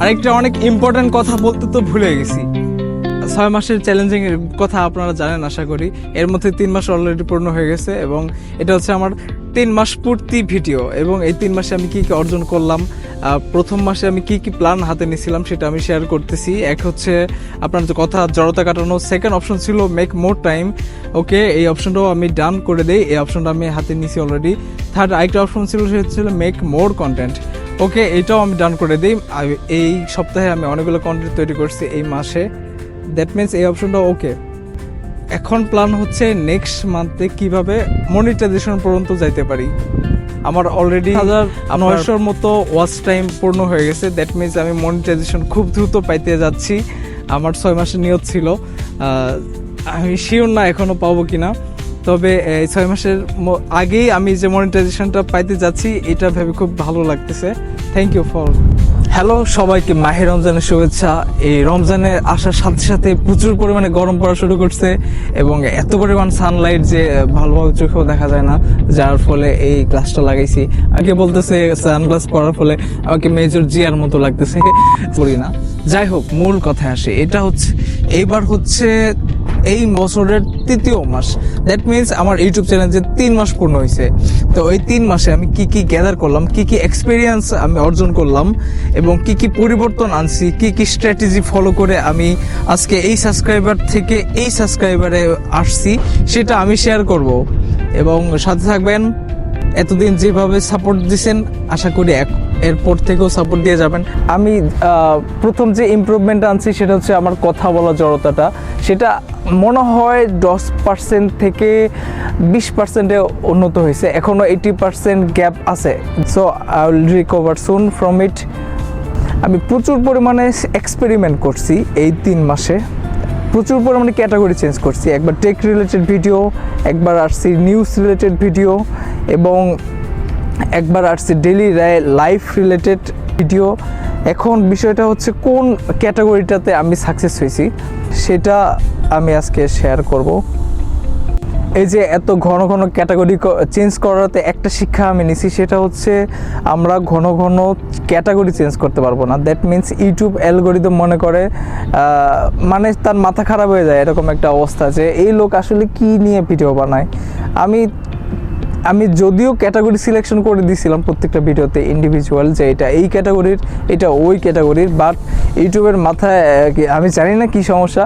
আরেকটা অনেক ইম্পর্টেন্ট কথা বলতে তো ভুলে গেছি। 6 মাসের চ্যালেঞ্জিং এর কথা আপনারা জানেন আশা করি। এর মধ্যে 3 মাস অলরেডি পূর্ণ হয়ে গেছে এবং এটা হচ্ছে আমার 3 মাস পূর্তি ভিডিও। এবং এই 3 মাসে আমি কি কি অর্জন করলাম, প্রথম মাসে আমি কি কি প্ল্যান হাতে নিয়েছিলাম সেটা আমি শেয়ার করতেছি। এক হচ্ছে আপনার যে কথা জড়তা কাটানো, সেকেন্ড অপশন ছিল মেক মোর টাইম, ওকে এই অপশনটাও আমি ডান করে দেই, এই অপশনটা আমি হাতে নিয়েছি অলরেডি। থার্ড আরেকটা অপশন ছিল সেটা ছিল মেক মোর কন্টেন্ট, ওকে এটাও আমি ডান করে দিই। এই সপ্তাহে আমি অনেকগুলো কন্টেন্ট তৈরি করছি এই মাসে, দ্যাট মিনস এই অপশনটা ওকে। এখন প্ল্যান হচ্ছে নেক্সট মান্থে কিভাবে মনিটাইজেশন পর্যন্ত যাইতে পারি। আমার অলরেডি 1900 মতো ওয়াচ টাইম পূর্ণ হয়ে গেছে, দ্যাট মিনস আমি মনিটাইজেশন খুব দ্রুত পাইতে যাচ্ছি। আমার 6 মাসের নিয়ত ছিল, আমি শিওর না এখনও পাবো কিনা, তবে এই 6 মাসের আগেই আমি যে মনিটাইজেশনটা পাইতে যাচ্ছি এটা ভেবে খুব ভালো লাগতেছে। Thank you for. হ্যালো সবাইকে, মাহে রমজানের শুভেচ্ছা। এই রমজানে আসার সাথে সাথে প্রচুর পরিমাণে গরম পড়া শুরু করছে এবং এত পরিমাণ সানলাইট যে ভালোভাবে চোখেও দেখা যায় না, যার ফলে এই গ্লাসটা লাগাইছি। আগে বলতেছে সানগ্লাস পরার ফলে আমাকে মেজর জিয়ার মতো লাগতেছে, করি না। যাই হোক, মূল কথায় আসে, এটা হচ্ছে এইবার হচ্ছে এই বছরের 3য় মাস, দ্যাট মিনস আমার ইউটিউব চ্যানেলে 3 মাস পূর্ণ হয়েছে। তো ওই 3 মাসে আমি কি কি গ্যাদার করলাম, কি কি এক্সপিরিয়েন্স আমি অর্জন করলাম এবং কি কি পরিবর্তন আনছি, কি কি স্ট্র্যাটেজি ফলো করে আমি আজকে এই সাবস্ক্রাইবার থেকে এই সাবস্ক্রাইবারে আসছি, সেটা আমি শেয়ার করব এবং সাথে থাকবেন। এতদিন যেভাবে সাপোর্ট দিয়েছেন আশা করি এরপর থেকেও সাপোর্ট দিয়ে যাবেন। আমি প্রথম যে ইমপ্রুভমেন্ট আনছি সেটা হচ্ছে আমার কথা বলা জড়তাটা, সেটা মনে হয় 10% থেকে 20%-এ উন্নত হয়েছে, এখনও 80% গ্যাপ আছে। So I will recover soon from it. আমি প্রচুর পরিমাণে এক্সপেরিমেন্ট করছি এই 3 মাসে, প্রচুর পরিমাণে ক্যাটাগরি চেঞ্জ করছি। একবার টেক রিলেটেড ভিডিও, একবার আসছি নিউজ রিলেটেড ভিডিও এবং একবার আসছি ডেইলি লাইফ রিলেটেড ভিডিও। এখন বিষয়টা হচ্ছে কোন ক্যাটাগরিটাতে আমি সাকসেস হয়েছি সেটা আমি আজকে শেয়ার করব। এই যে এত ঘন ঘন ক্যাটাগরি চেঞ্জ করাতে একটা শিক্ষা আমি নিছি, সেটা হচ্ছে আমরা ঘন ঘন ক্যাটাগরি চেঞ্জ করতে পারবো না। দ্যাট মিনস ইউটিউব অ্যালগরিদম মনে করে, মানে তার মাথা খারাপ হয়ে যায় এরকম একটা অবস্থা যে এই লোক আসলে কি নিয়ে ভিডিও বানায়। আমি যদিও ক্যাটাগরি সিলেকশন করে দিয়েছিলাম প্রত্যেকটা ভিডিওতে ইন্ডিভিজুয়াল, যে এটা এই ক্যাটাগরির, এটা ওই ক্যাটাগরির, বাট ইউটিউবের মাথায় আমি জানি না কি সমস্যা।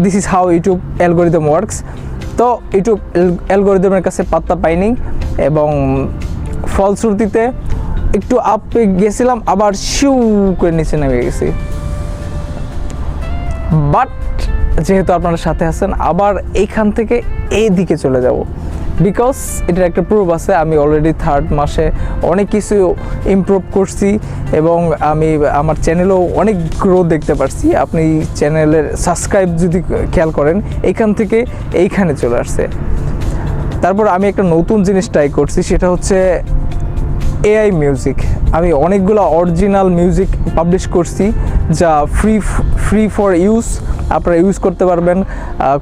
This is how YouTube algorithm works. তো ইউটিউব অ্যালগরিদমের কাছে পাত্তা পাইনি এবং ফলশ্রুতিতে একটু আপে গেছিলাম, আবার শিউ করে নিচে নেমে গেছি। বাট যেহেতু আপনারা সাথে আছেন, আবার এইখান থেকে এই দিকে চলে যাব, বিকজ এটার একটা প্রুফ আছে। আমি অলরেডি 3rd মাসে অনেক কিছু ইমপ্রুভ করছি এবং আমি আমার চ্যানেলেও অনেক গ্রোথ দেখতে পারছি। আপনি চ্যানেলের সাবস্ক্রাইব যদি খেয়াল করেন, এইখান থেকে এইখানে চলে আসছে। তারপর আমি একটা নতুন জিনিস ট্রাই করছি, সেটা হচ্ছে এআই মিউজিক। আমি অনেকগুলো অরিজিনাল মিউজিক পাবলিশ করছি যা ফ্রি ফর ইউজ, আপনারা ইউজ করতে পারবেন।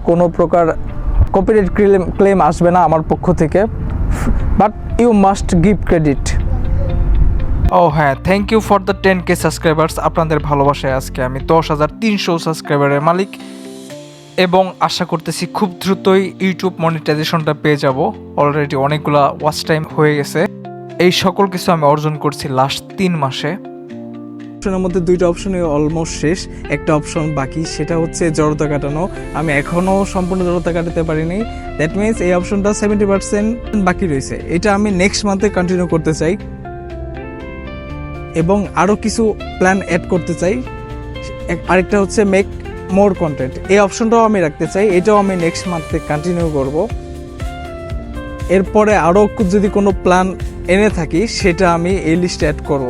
কোনো প্রকার কপিরাইট ক্লেম আসবে না আমার পক্ষ থেকে, but you must give credit. ও হ্যাঁ, thank you for the 10K subscribers. আপনাদের ভালোবাসায় আজকে আমি 10,300 সাবস্ক্রাইবারের মালিক এবং আশা করতেছি খুব দ্রুতই ইউটিউব মনিটাইজেশনটা পেয়ে যাব। অলরেডি অনেকগুলো ওয়াচ টাইম হয়ে গেছে। এই সকল কিছু আমি অর্জন করছি লাস্ট 3 মাসে। অপশনের মধ্যে 2টা অপশনই অলমোস্ট শেষ, একটা অপশন বাকি, সেটা হচ্ছে জড়তা কাটানো। আমি এখনও সম্পূর্ণ জড়তা কাটাতে পারিনি, দ্যাট মিনস এই অপশনটা 70% বাকি রয়েছে। এটা আমি নেক্সট মান্থে কন্টিনিউ করতে চাই এবং আরও কিছু প্ল্যান অ্যাড করতে চাই। আরেকটা হচ্ছে মেক মোর কন্টেন্ট, এই অপশনটাও আমি রাখতে চাই, এটাও আমি নেক্সট মান্থে কন্টিনিউ করব। এরপরে আরও যদি কোনো প্ল্যান এনে থাকি সেটা আমি এই লিস্টে অ্যাড করব।